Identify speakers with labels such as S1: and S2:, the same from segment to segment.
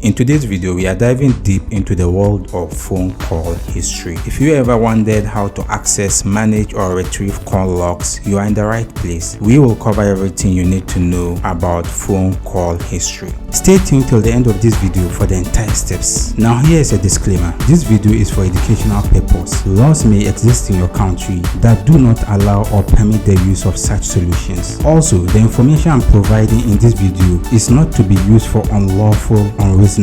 S1: In today's video, we are diving deep into the world of phone call history. If you ever wondered how to access, manage or retrieve call logs, you are in the right place. We will cover everything you need to know about phone call history. Stay tuned till the end of this video for the entire steps. Now here is a disclaimer. This video is for educational purpose. Laws may exist in your country that do not allow or permit the use of such solutions. Also, the information I'm providing in this video is not to be used for unlawful, unreasonable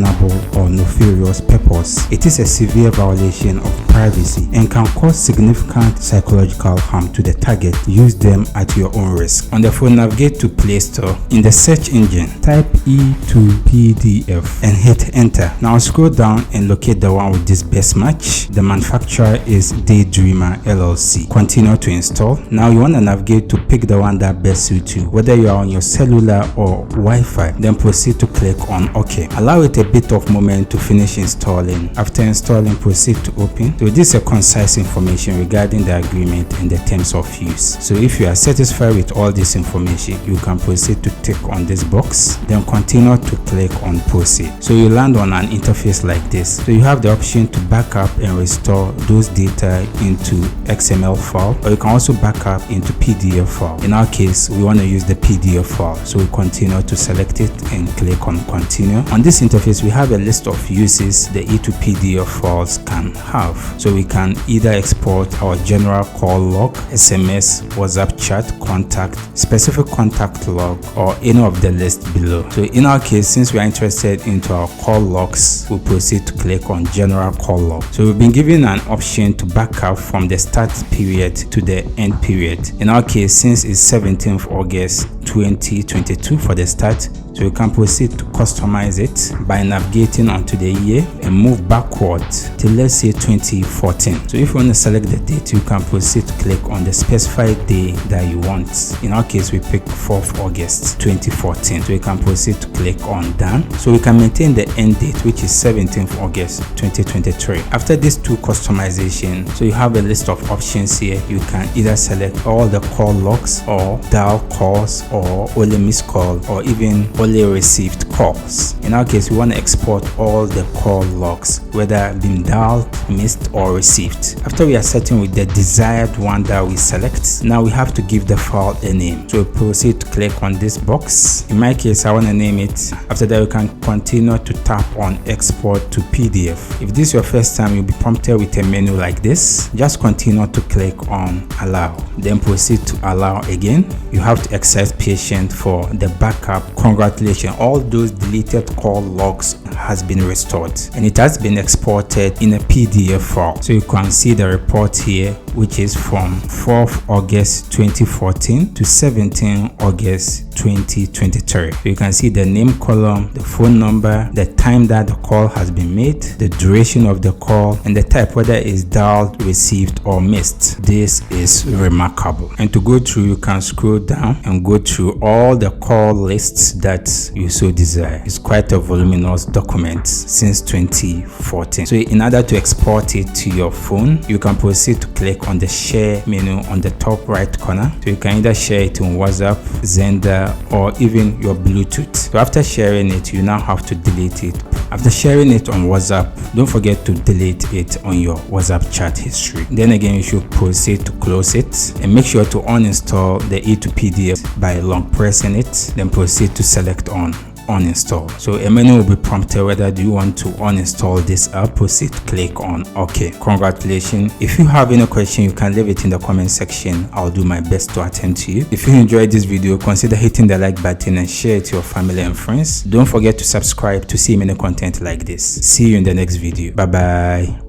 S1: or nefarious purpose. It is a severe violation of privacy and can cause significant psychological harm to the target. Use them at your own risk. On the phone, navigate to Play Store. In the search engine, type 𝗕cie_𝗲 and hit enter. Now scroll down and locate the one with this best match. The manufacturer is 𝗕cie_𝗲 LLC. Continue to install. Now you want to navigate to pick the one that best suits you, whether you are on your cellular or Wi-Fi. Then proceed to click on OK. Allow it a bit of moment to finish installing. After installing, proceed to open. So this is a concise information regarding the agreement and the terms of use. So if you are satisfied with all this information, you can proceed to tick on this box, then continue to click on proceed. So you land on an interface like this. So you have the option to back up and restore those data into XML file, or you can also back up into PDF file. In our case, we want to use the PDF file, so we continue to select it and click on continue. On this interface, we have a list of uses the E2PDF files can have. So we can either export our general call log, SMS, WhatsApp chat, contact, specific contact log, or any of the list below. So in our case, since we are interested into our call logs, we'll proceed to click on general call log. So we've been given an option to back up from the start period to the end period. In our case, since it's 17th August 2022 for the start, so you can proceed to customize it by navigating onto the year and move backward to, let's say, 2014. So if you want to select the date, you can proceed to click on the specified day that you want. In our case, we pick 4th August 2014. So you can proceed to click on done. So we can maintain the end date, which is 17th August 2023. After these two customization, so you have a list of options here. You can either select all the call logs or dial calls or only missed call or even only received calls. In our case, we want to export all the call logs, whether been dialed, missed or received. After we are certain with the desired one that we select, now we have to give the file a name. So we proceed to click on this box. In my case, I want to name it. After that, we can continue to tap on export to PDF. If this is your first time, you'll be prompted with a menu like this. Just continue to click on allow, then proceed to allow again. You have to exercise patience for the backup. Congratulations, all those deleted call logs has been restored and it has been exported in a PDF file. So you can see the report here, which is from 4th August 2014 to 17th August 2023. So you can see the name column, the phone number, the time that the call has been made, the duration of the call, and the type, whether it's dialed, received or missed. This is remarkable. And to go through, you can scroll down and go through all the call lists that you so desire. It's quite a voluminous document since 2014. So in order to export it to your phone, you can proceed to click on the share menu on the top right corner. So you can either share it on WhatsApp, Xender, or even your Bluetooth. So after sharing it, you now have to delete it. After sharing it on WhatsApp, don't forget to delete it on your WhatsApp chat history. Then again, you should proceed to close it and make sure to uninstall the E2PDF by long pressing it. Then proceed to select on uninstall. So a menu will be prompted whether do you want to uninstall this app. Proceed to click on OK. Congratulations. If you have any question, you can leave it in the comment section. I'll do my best to attend to you. If you enjoyed this video, consider hitting the like button and share it to your family and friends. Don't forget to subscribe to see many content like this. See you in the next video. Bye bye.